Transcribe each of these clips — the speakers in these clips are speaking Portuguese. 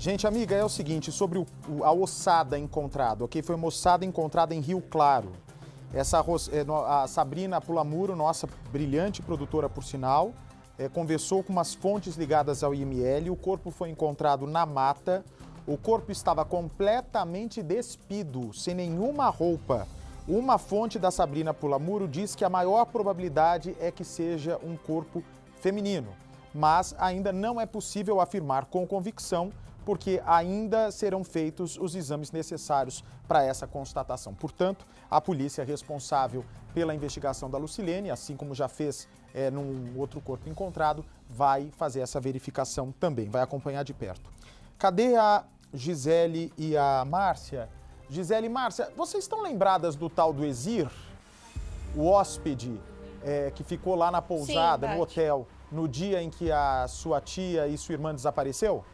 Gente, amiga, é o seguinte, sobre a ossada encontrada, ok? Foi uma ossada encontrada em Rio Claro. A Sabrina Pulamuro, nossa brilhante produtora por sinal, conversou com umas fontes ligadas ao IML. O corpo foi encontrado na mata. O corpo estava completamente despido, sem nenhuma roupa. Uma fonte da Sabrina Pulamuro diz que a maior probabilidade é que seja um corpo feminino, mas ainda não é possível afirmar com convicção, porque ainda serão feitos os exames necessários para essa constatação. Portanto, a polícia responsável pela investigação da Lucilene, assim como já fez num outro corpo encontrado, vai fazer essa verificação também, vai acompanhar de perto. Cadê a Gisele e a Márcia? Gisele e Márcia, vocês estão lembradas do tal do Exir, o hóspede que ficou lá na pousada, no hotel, no dia em que a sua tia e sua irmã desapareceu?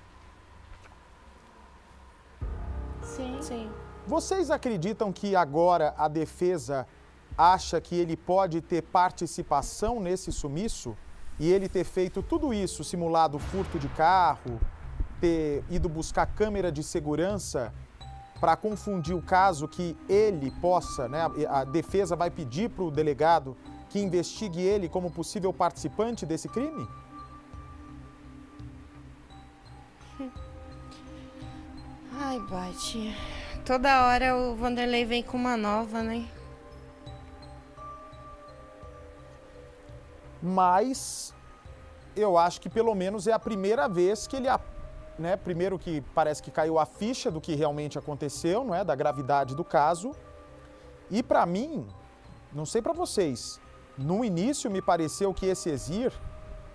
Sim. Sim. Vocês acreditam que agora a defesa acha que ele pode ter participação nesse sumiço? E ele ter feito tudo isso, simulado furto de carro, ter ido buscar câmera de segurança para confundir o caso, que ele possa, né? A defesa vai pedir para o delegado que investigue ele como possível participante desse crime? Ai, Bate. Toda hora o Vanderlei vem com uma nova, né? Mas eu acho que pelo menos é a primeira vez que ele, né, primeiro que parece que caiu a ficha do que realmente aconteceu, não é, da gravidade do caso. E para mim, não sei para vocês, no início me pareceu que esse Exir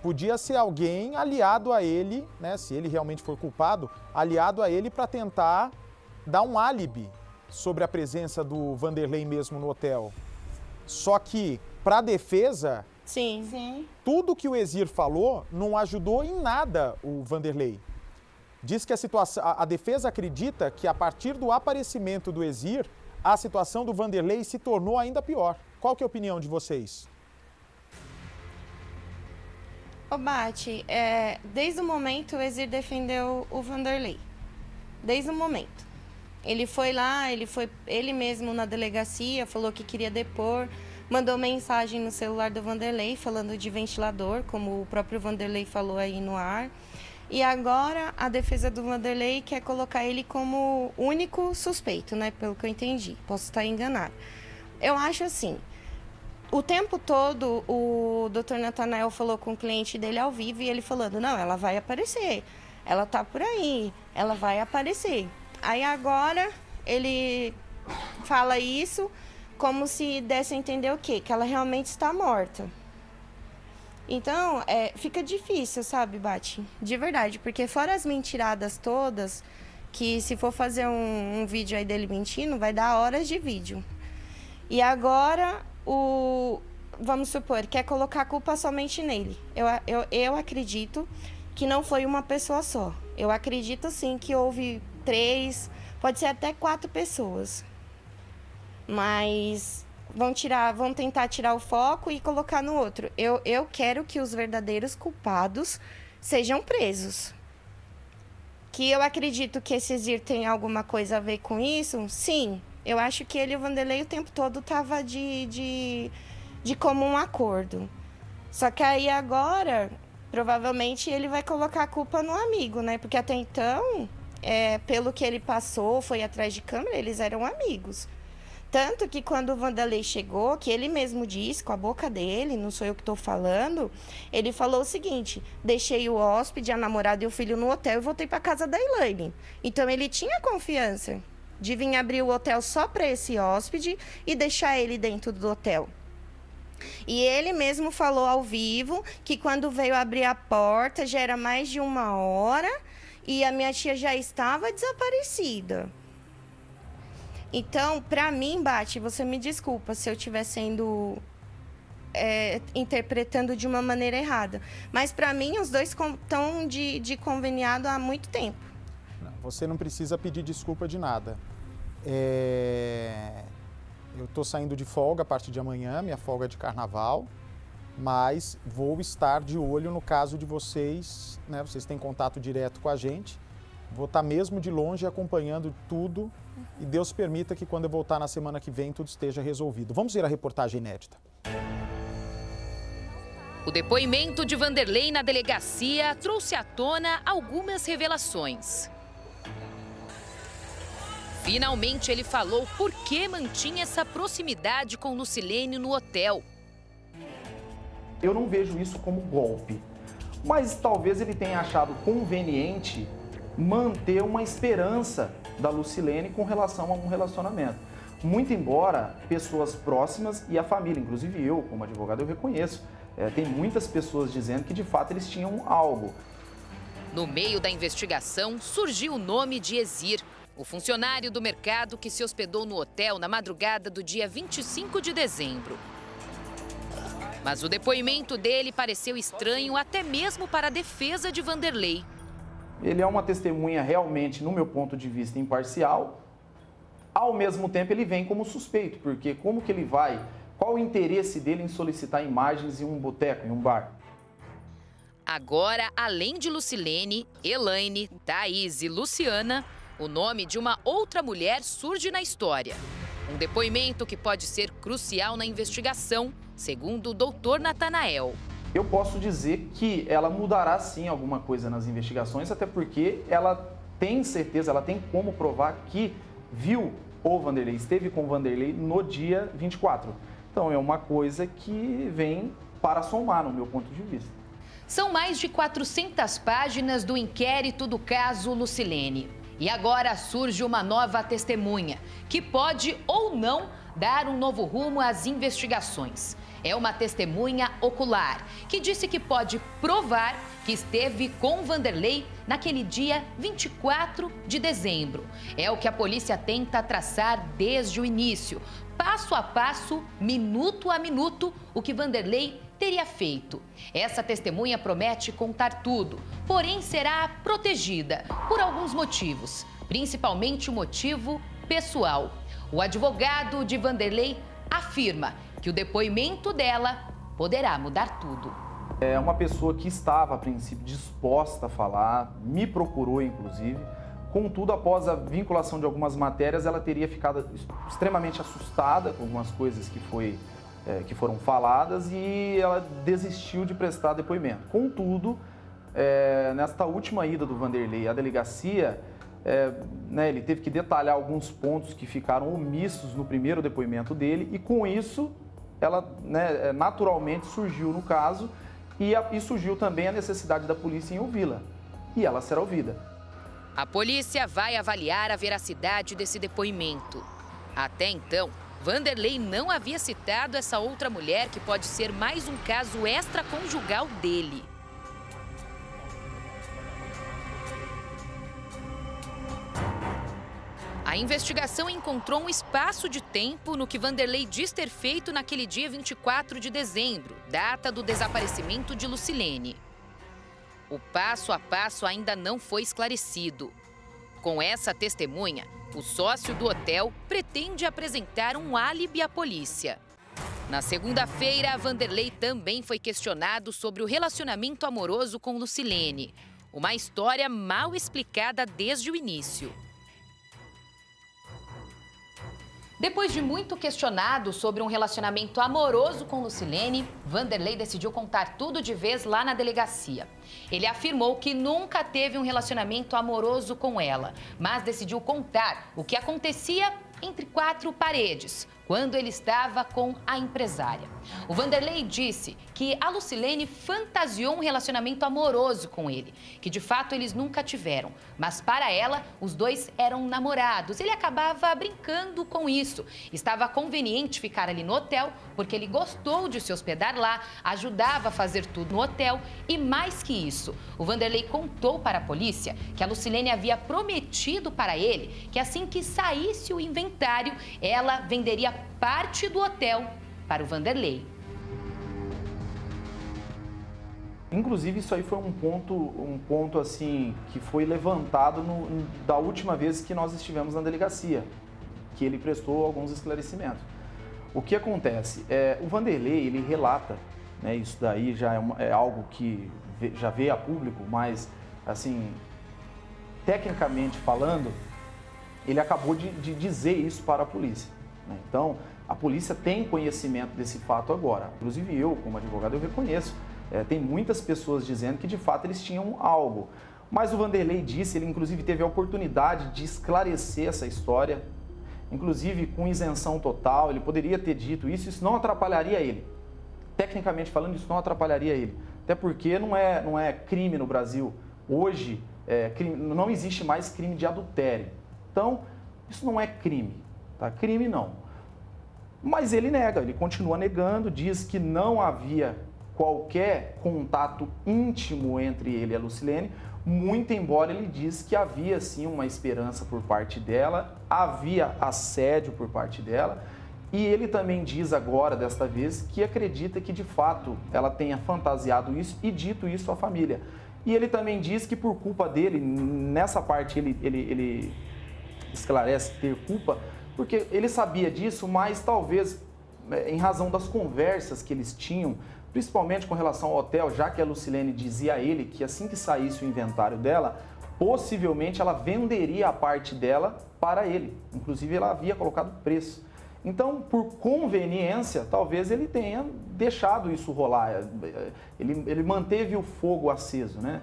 podia ser alguém aliado a ele, né, se ele realmente for culpado, aliado a ele para tentar dar um álibi sobre a presença do Vanderlei mesmo no hotel. Só que, para a defesa, Sim. tudo que o Exir falou não ajudou em nada o Vanderlei. Diz que a defesa acredita que a partir do aparecimento do Exir, a situação do Vanderlei se tornou ainda pior. Qual que é a opinião de vocês? Ô, Bate, desde o momento o Exir defendeu o Vanderlei. Desde o momento. Ele foi lá, ele mesmo na delegacia, falou que queria depor, mandou mensagem no celular do Vanderlei falando de ventilador, como o próprio Vanderlei falou aí no ar. E agora a defesa do Vanderlei quer colocar ele como único suspeito, né? Pelo que eu entendi. Posso estar enganado. Eu acho assim, o tempo todo o Dr. Natanael falou com o cliente dele ao vivo e ele falando, não, ela vai aparecer, ela tá por aí, ela vai aparecer. Aí agora ele fala isso como se desse a entender o quê? Que ela realmente está morta. Então, fica difícil, sabe, Bate? De verdade, porque fora as mentiradas todas, que se for fazer um vídeo aí dele mentindo, vai dar horas de vídeo. E agora, vamos supor, quer colocar a culpa somente nele. Eu acredito que não foi uma pessoa só. Eu acredito, sim, que houve 3, pode ser até 4 pessoas. Mas vão tentar tirar o foco e colocar no outro. Eu quero que os verdadeiros culpados sejam presos. Que eu acredito que esse Exir tem alguma coisa a ver com isso? Sim. Eu acho que ele e o Vanderlei o tempo todo tava de comum acordo. Só que aí agora, provavelmente, ele vai colocar a culpa no amigo, né? Porque até então, pelo que ele passou, foi atrás de câmera, eles eram amigos. Tanto que quando o Vanderlei chegou, que ele mesmo disse, com a boca dele, não sou eu que estou falando, ele falou o seguinte, deixei o hóspede, a namorada e o filho no hotel e voltei para casa da Elaine. Então ele tinha confiança de vir abrir o hotel só para esse hóspede e deixar ele dentro do hotel. E ele mesmo falou ao vivo que quando veio abrir a porta já era mais de 1 hora e a minha tia já estava desaparecida. Então, para mim, Bate, você me desculpa se eu estiver sendo interpretando de uma maneira errada. Mas para mim, os dois estão de conveniado há muito tempo. Não, você não precisa pedir desculpa de nada. Eu estou saindo de folga a partir de amanhã, minha folga é de carnaval, mas vou estar de olho no caso de vocês, né? Vocês têm contato direto com a gente Vou estar mesmo de longe acompanhando tudo e Deus permita que quando eu voltar na semana que vem tudo esteja resolvido. Vamos ver a reportagem inédita. O depoimento de Vanderlei na delegacia trouxe à tona algumas revelações. Finalmente ele falou por que mantinha essa proximidade com Lucilene no hotel. Eu não vejo isso como golpe, mas talvez ele tenha achado conveniente manter uma esperança da Lucilene com relação a um relacionamento. Muito embora pessoas próximas e a família, inclusive eu, como advogado, eu reconheço, tem muitas pessoas dizendo que de fato eles tinham algo. No meio da investigação, surgiu o nome de Exir, o funcionário do mercado que se hospedou no hotel na madrugada do dia 25 de dezembro. Mas o depoimento dele pareceu estranho até mesmo para a defesa de Vanderlei. Ele é uma testemunha realmente, no meu ponto de vista, imparcial. Ao mesmo tempo, ele vem como suspeito, porque como que ele vai? Qual o interesse dele em solicitar imagens em um boteco, em um bar? Agora, além de Lucilene, Elaine, Thaís e Luciana, o nome de uma outra mulher surge na história. Um depoimento que pode ser crucial na investigação, segundo o doutor Natanael. Eu posso dizer que ela mudará sim alguma coisa nas investigações, até porque ela tem certeza, ela tem como provar que viu o Vanderlei, esteve com o Vanderlei no dia 24. Então é uma coisa que vem para somar, no meu ponto de vista. São mais de 400 páginas do inquérito do caso Lucilene. E agora surge uma nova testemunha, que pode ou não dar um novo rumo às investigações. É uma testemunha ocular, que disse que pode provar que esteve com Vanderlei naquele dia 24 de dezembro. É o que a polícia tenta traçar desde o início, passo a passo, minuto a minuto, o que Vanderlei teria feito. Essa testemunha promete contar tudo, porém será protegida por alguns motivos, principalmente o motivo pessoal. O advogado de Vanderlei afirma que o depoimento dela poderá mudar tudo. É uma pessoa que estava, a princípio, disposta a falar, me procurou, inclusive. Contudo, após a vinculação de algumas matérias, ela teria ficado extremamente assustada com algumas coisas que foram faladas e ela desistiu de prestar depoimento. Contudo, nesta última ida do Vanderlei à delegacia, ele teve que detalhar alguns pontos que ficaram omissos no primeiro depoimento dele e com isso ela naturalmente surgiu no caso e surgiu também a necessidade da polícia em ouvi-la e ela será ouvida. A polícia vai avaliar a veracidade desse depoimento. Até então, Vanderlei não havia citado essa outra mulher que pode ser mais um caso extraconjugal dele. A investigação encontrou um espaço de tempo no que Vanderlei diz ter feito naquele dia 24 de dezembro, data do desaparecimento de Lucilene. O passo a passo ainda não foi esclarecido. Com essa testemunha, o sócio do hotel pretende apresentar um álibi à polícia. Na segunda-feira, Vanderlei também foi questionado sobre o relacionamento amoroso com Lucilene. Uma história mal explicada desde o início. Depois de muito questionado sobre um relacionamento amoroso com Lucilene, Vanderlei decidiu contar tudo de vez lá na delegacia. Ele afirmou que nunca teve um relacionamento amoroso com ela, mas decidiu contar o que acontecia entre quatro paredes, quando ele estava com a empresária. O Vanderlei disse que a Lucilene fantasiou um relacionamento amoroso com ele, que de fato eles nunca tiveram, mas para ela os dois eram namorados. Ele acabava brincando com isso. Estava conveniente ficar ali no hotel, porque ele gostou de se hospedar lá, ajudava a fazer tudo no hotel e mais que isso, o Vanderlei contou para a polícia que a Lucilene havia prometido para ele que assim que saísse o inventário, ela venderia parte do hotel para o Vanderlei. Inclusive, isso aí foi um ponto assim, que foi levantado da última vez que nós estivemos na delegacia, que ele prestou alguns esclarecimentos. O que acontece? O Vanderlei, ele relata, né, isso daí já é algo que já veio a público, mas assim, tecnicamente falando, ele acabou de dizer isso para a polícia, né? Então, a polícia tem conhecimento desse fato agora. Inclusive eu, como advogado, eu reconheço. Tem muitas pessoas dizendo que, de fato, eles tinham algo. Mas o Vanderlei disse, ele inclusive teve a oportunidade de esclarecer essa história, inclusive com isenção total. Ele poderia ter dito isso não atrapalharia ele. Tecnicamente falando, isso não atrapalharia ele. Até porque não é crime no Brasil. Hoje, não existe mais crime de adultério. Então, isso não é crime, tá? Crime não. Mas ele nega, ele continua negando, diz que não havia qualquer contato íntimo entre ele e a Lucilene, muito embora ele diz que havia sim uma esperança por parte dela, havia assédio por parte dela, e ele também diz agora, desta vez, que acredita que de fato ela tenha fantasiado isso e dito isso à família. E ele também diz que por culpa dele, nessa parte ele esclarece ter culpa, porque ele sabia disso, mas talvez em razão das conversas que eles tinham, principalmente com relação ao hotel, já que a Lucilene dizia a ele que assim que saísse o inventário dela, possivelmente ela venderia a parte dela para ele. Inclusive, ela havia colocado preço. Então, por conveniência, talvez ele tenha deixado isso rolar. Ele manteve o fogo aceso, né?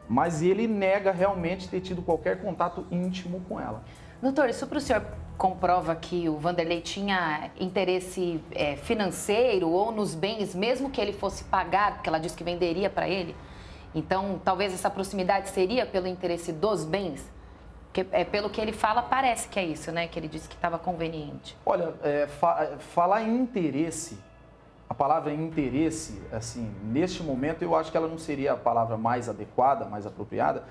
Mas ele nega realmente ter tido qualquer contato íntimo com ela. Doutor, isso para o senhor comprova que o Vanderlei tinha interesse financeiro ou nos bens, mesmo que ele fosse pagar, porque ela disse que venderia para ele? Então, talvez essa proximidade seria pelo interesse dos bens? Porque, pelo que ele fala, parece que é isso, né? Que ele disse que estava conveniente. Olha, falar em interesse, a palavra interesse, assim, neste momento, eu acho que ela não seria a palavra mais adequada, mais apropriada,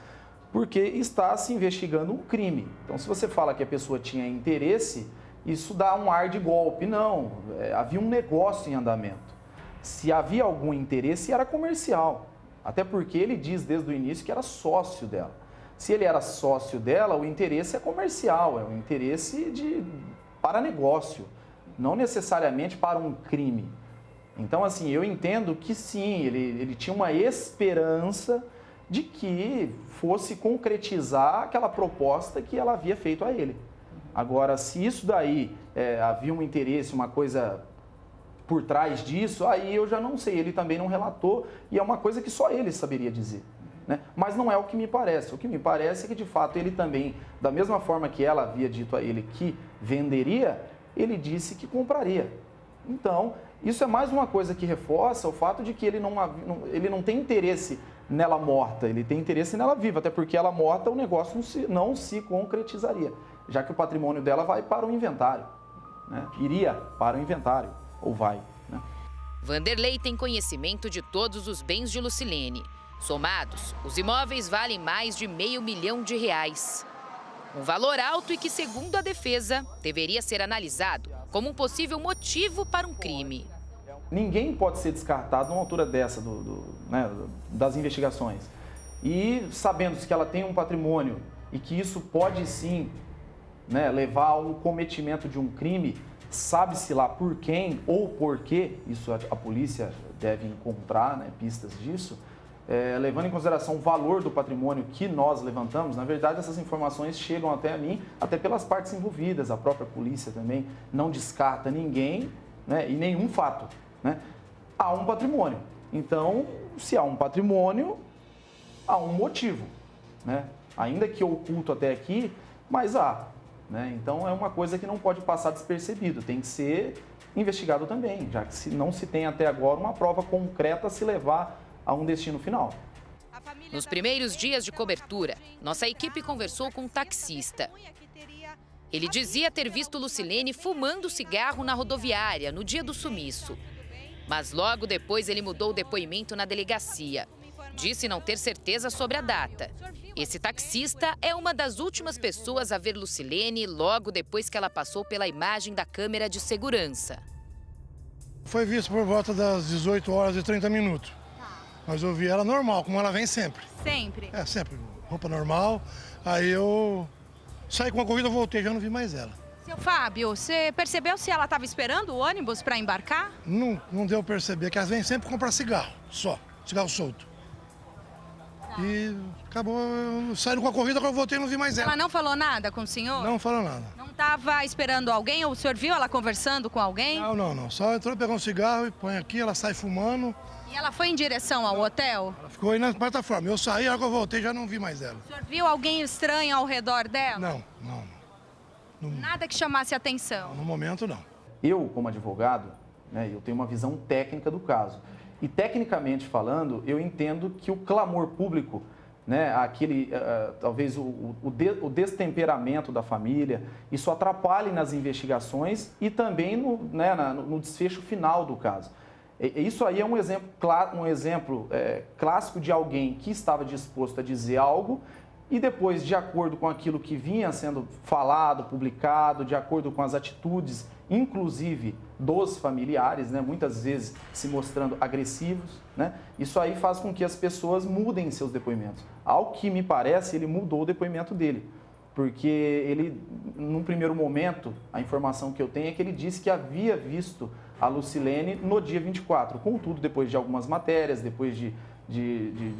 porque está se investigando um crime. Então, se você fala que a pessoa tinha interesse, isso dá um ar de golpe. Não, havia um negócio em andamento. Se havia algum interesse, era comercial. Até porque ele diz desde o início que era sócio dela. Se ele era sócio dela, o interesse é comercial, é um interesse para negócio, não necessariamente para um crime. Então, assim, eu entendo que sim, ele tinha uma esperança de que fosse concretizar aquela proposta que ela havia feito a ele. Agora, se isso daí havia um interesse, uma coisa por trás disso, aí eu já não sei, ele também não relatou e é uma coisa que só ele saberia dizer, né? Mas não é o que me parece. O que me parece é que, de fato, ele também, da mesma forma que ela havia dito a ele que venderia, ele disse que compraria. Então, isso é mais uma coisa que reforça o fato de que ele não tem interesse nela morta, ele tem interesse nela viva, até porque ela morta o negócio não se concretizaria, já que o patrimônio dela vai para o inventário, né? Iria para o inventário, ou vai, né? Vanderlei tem conhecimento de todos os bens de Lucilene. Somados, os imóveis valem mais de R$500 milhão. Um valor alto e que, segundo a defesa, deveria ser analisado como um possível motivo para um crime. Ninguém pode ser descartado numa altura dessa das investigações. E sabendo que ela tem um patrimônio e que isso pode sim, né, levar ao cometimento de um crime, sabe-se lá por quem ou por quê, isso a polícia deve encontrar, né, pistas disso, levando em consideração o valor do patrimônio que nós levantamos. Na verdade, essas informações chegam até a mim, até pelas partes envolvidas, a própria polícia também não descarta ninguém, né, e nenhum fato, né? Há um patrimônio. Então, se há um patrimônio, há um motivo, né? Ainda que oculto até aqui, mas há, né? Então, é uma coisa que não pode passar despercebido, tem que ser investigado também, já que não se tem até agora uma prova concreta a se levar a um destino final. Nos primeiros dias de cobertura, nossa equipe conversou com um taxista. Ele dizia ter visto Lucilene fumando cigarro na rodoviária no dia do sumiço. Mas logo depois ele mudou o depoimento na delegacia. Disse não ter certeza sobre a data. Esse taxista é uma das últimas pessoas a ver Lucilene logo depois que ela passou pela imagem da câmera de segurança. Foi visto por volta das 18 horas e 30 minutos. Mas eu vi ela normal, como ela vem sempre. Sempre? Sempre. Roupa normal. Aí eu saí com a corrida, voltei, já não vi mais ela. Seu Fábio, você percebeu se ela estava esperando o ônibus para embarcar? Não deu pra perceber, que elas vêm sempre comprar cigarro, só. Cigarro solto. E acabou, saíram com a corrida, quando eu voltei não vi mais ela. Ela não falou nada com o senhor? Não falou nada. Não estava esperando alguém? Ou o senhor viu ela conversando com alguém? Não. Só entrou, pegou um cigarro e põe aqui, ela sai fumando. E ela foi em direção ao hotel? Ela ficou aí na plataforma. Eu saí, a hora que eu voltei já não vi mais ela. O senhor viu alguém estranho ao redor dela? Não. Nada que chamasse atenção? No momento, não. Eu, como advogado, né, eu tenho uma visão técnica do caso. E tecnicamente falando, eu entendo que o clamor público, né, talvez o destemperamento da família, isso atrapalhe nas investigações e também no desfecho final do caso. Isso aí é um exemplo clássico de alguém que estava disposto a dizer algo e depois, de acordo com aquilo que vinha sendo falado, publicado, de acordo com as atitudes, inclusive dos familiares, né, muitas vezes se mostrando agressivos, né, isso aí faz com que as pessoas mudem seus depoimentos. Ao que me parece, ele mudou o depoimento dele, porque ele, num primeiro momento, a informação que eu tenho é que ele disse que havia visto a Lucilene no dia 24. Contudo, depois de algumas matérias, depois de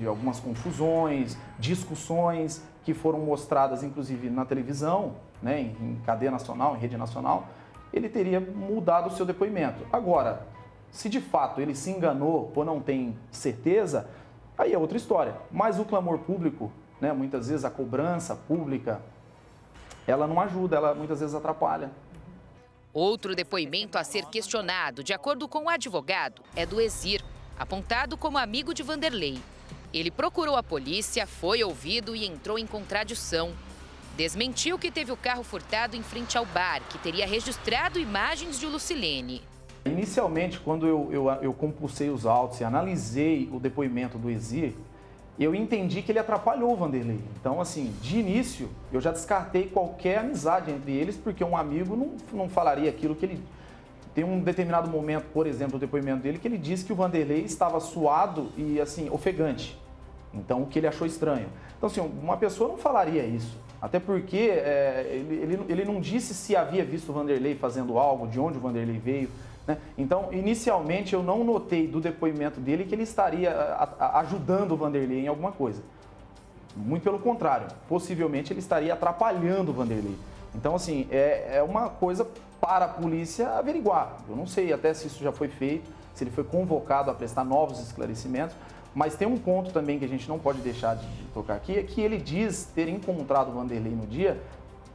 algumas confusões, discussões que foram mostradas, inclusive, na televisão, né, em cadeia nacional, em rede nacional, ele teria mudado o seu depoimento. Agora, se de fato ele se enganou ou não tem certeza, aí é outra história. Mas o clamor público, né, muitas vezes a cobrança pública, ela não ajuda, ela muitas vezes atrapalha. Outro depoimento a ser questionado, de acordo com o advogado, é do Exir, apontado como amigo de Vanderlei. Ele procurou a polícia, foi ouvido e entrou em contradição. Desmentiu que teve o carro furtado em frente ao bar, que teria registrado imagens de Lucilene. Inicialmente, quando eu compulsei os autos e analisei o depoimento do Exir, eu entendi que ele atrapalhou o Vanderlei. Então, assim, de início, eu já descartei qualquer amizade entre eles, porque um amigo não falaria aquilo que ele... Tem um determinado momento, por exemplo, o depoimento dele, que ele disse que o Vanderlei estava suado e, assim, ofegante. Então, o que ele achou estranho. Então, assim, uma pessoa não falaria isso. Até porque ele não disse se havia visto o Vanderlei fazendo algo, de onde o Vanderlei veio, né? Então, inicialmente, eu não notei do depoimento dele que ele estaria ajudando o Vanderlei em alguma coisa. Muito pelo contrário, possivelmente ele estaria atrapalhando o Vanderlei. Então, assim, é uma coisa para a polícia averiguar. Eu não sei até se isso já foi feito, se ele foi convocado a prestar novos esclarecimentos, mas tem um ponto também que a gente não pode deixar de tocar aqui, é que ele diz ter encontrado o Vanderlei no dia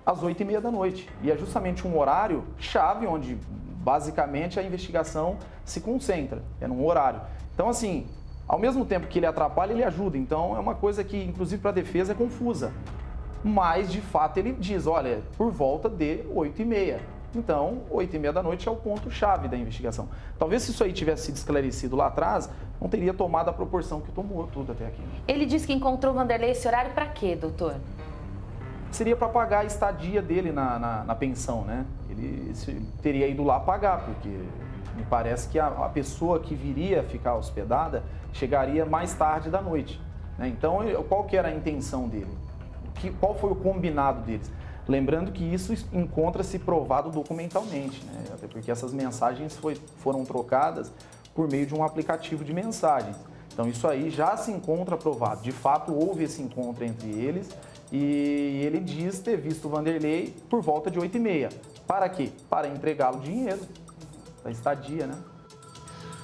às 8h30 da noite. E é justamente um horário chave onde, basicamente, a investigação se concentra. É num horário. Então, assim, ao mesmo tempo que ele atrapalha, ele ajuda. Então, é uma coisa que, inclusive, para a defesa é confusa. Mas, de fato, ele diz, olha, por volta de 8h30. Então, 8h30 da noite é o ponto-chave da investigação. Talvez se isso aí tivesse sido esclarecido lá atrás, não teria tomado a proporção que tomou tudo até aqui. Ele disse que encontrou o Vanderlei esse horário para quê, doutor? Seria para pagar a estadia dele na pensão, né? Ele teria ido lá pagar, porque me parece que a pessoa que viria ficar hospedada chegaria mais tarde da noite, né? Então, qual que era a intenção dele? Qual foi o combinado deles? Lembrando que isso encontra-se provado documentalmente, né? Até porque essas mensagens foram trocadas por meio de um aplicativo de mensagens. Então, isso aí já se encontra provado. De fato, houve esse encontro entre eles e ele diz ter visto o Vanderlei por volta de 8h30. Para quê? Para entregá-lo dinheiro da estadia, né?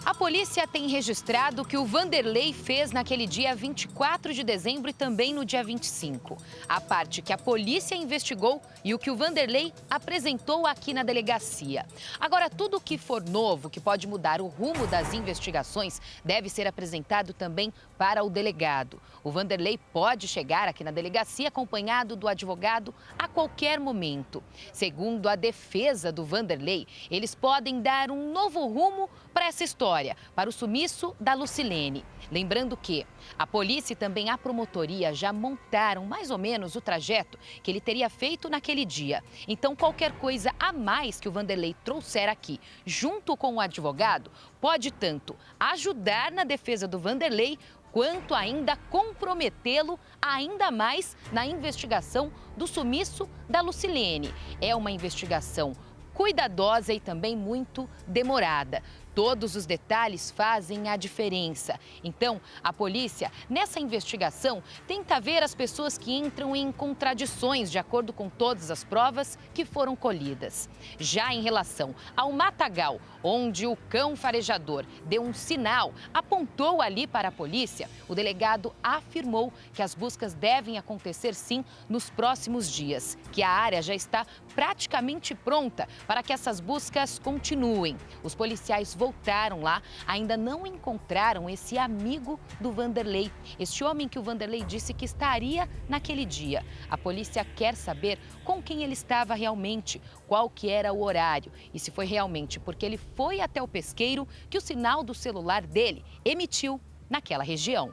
A polícia tem registrado o que o Vanderlei fez naquele dia 24 de dezembro e também no dia 25. A parte que a polícia investigou e o que o Vanderlei apresentou aqui na delegacia. Agora, tudo que for novo, que pode mudar o rumo das investigações, deve ser apresentado também para o delegado. O Vanderlei pode chegar aqui na delegacia acompanhado do advogado a qualquer momento. Segundo a defesa do Vanderlei, eles podem dar um novo rumo para essa história, para o sumiço da Lucilene. Lembrando que a polícia e também a promotoria já montaram mais ou menos o trajeto que ele teria feito naquele dia. Então, qualquer coisa a mais que o Vanderlei trouxer aqui, junto com o advogado, pode tanto ajudar na defesa do Vanderlei, quanto ainda comprometê-lo ainda mais na investigação do sumiço da Lucilene. É uma investigação cuidadosa e também muito demorada. Todos os detalhes fazem a diferença. Então, a polícia, nessa investigação, tenta ver as pessoas que entram em contradições de acordo com todas as provas que foram colhidas. Já em relação ao matagal, onde o cão farejador deu um sinal, apontou ali para a polícia, o delegado afirmou que as buscas devem acontecer sim nos próximos dias, que a área já está praticamente pronta para que essas buscas continuem. Os policiais voltaram lá, ainda não encontraram esse amigo do Vanderlei, este homem que o Vanderlei disse que estaria naquele dia. A polícia quer saber com quem ele estava realmente, qual que era o horário e se foi realmente porque ele foi até o pesqueiro que o sinal do celular dele emitiu naquela região.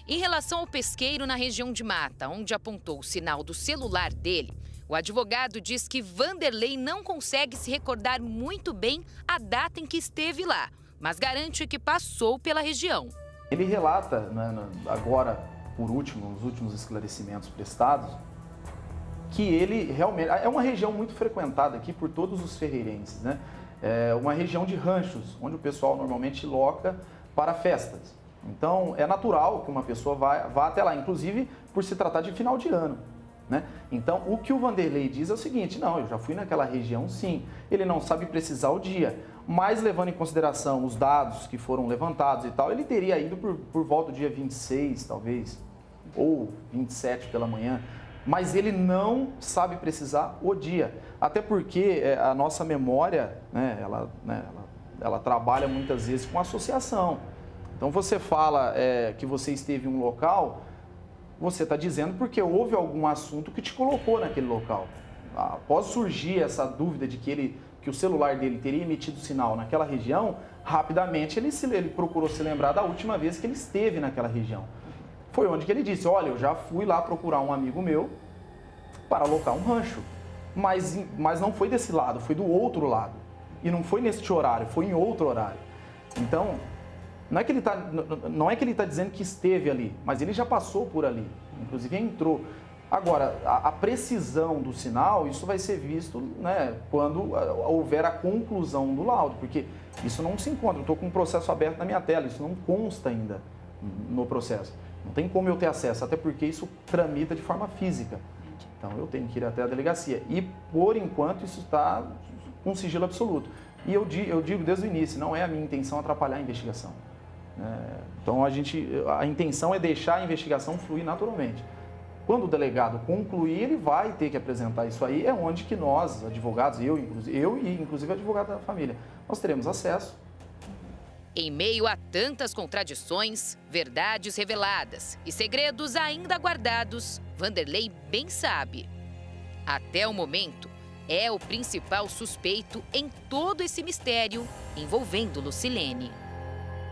Em relação ao pesqueiro na região de Mata, onde apontou o sinal do celular dele, o advogado diz que Vanderlei não consegue se recordar muito bem a data em que esteve lá, mas garante que passou pela região. Ele relata, né, agora, por último, nos últimos esclarecimentos prestados, que ele realmente... É uma região muito frequentada aqui por todos os ferreirenses, né? É uma região de ranchos, onde o pessoal normalmente loca para festas. Então, é natural que uma pessoa vá até lá, inclusive por se tratar de final de ano, né? Então, o que o Vanderlei diz é o seguinte: não, eu já fui naquela região sim, ele não sabe precisar o dia, mas levando em consideração os dados que foram levantados e tal, ele teria ido por volta do dia 26, talvez, ou 27 pela manhã, mas ele não sabe precisar o dia, até porque a nossa memória, né, ela trabalha muitas vezes com associação. Então, você fala que você esteve em um local, você está dizendo porque houve algum assunto que te colocou naquele local. Após surgir essa dúvida de que o celular dele teria emitido sinal naquela região, rapidamente ele procurou se lembrar da última vez que ele esteve naquela região. Foi onde que ele disse: olha, eu já fui lá procurar um amigo meu para alocar um rancho, mas não foi desse lado, foi do outro lado. E não foi neste horário, foi em outro horário. Então, não é que ele está dizendo que esteve ali, mas ele já passou por ali, inclusive entrou. Agora, a precisão do sinal, isso vai ser visto, né, quando houver a conclusão do laudo, porque isso não se encontra. Eu estou com um processo aberto na minha tela, isso não consta ainda no processo. Não tem como eu ter acesso, até porque isso tramita de forma física. Então, eu tenho que ir até a delegacia. E, por enquanto, isso está com sigilo absoluto. E eu digo desde o início, não é a minha intenção atrapalhar a investigação. Então, a intenção é deixar a investigação fluir naturalmente. Quando o delegado concluir, ele vai ter que apresentar isso aí, é onde que nós, advogados, eu e inclusive advogado da família, nós teremos acesso. Em meio a tantas contradições, verdades reveladas e segredos ainda guardados, Vanderlei bem sabe. Até o momento, é o principal suspeito em todo esse mistério envolvendo Lucilene.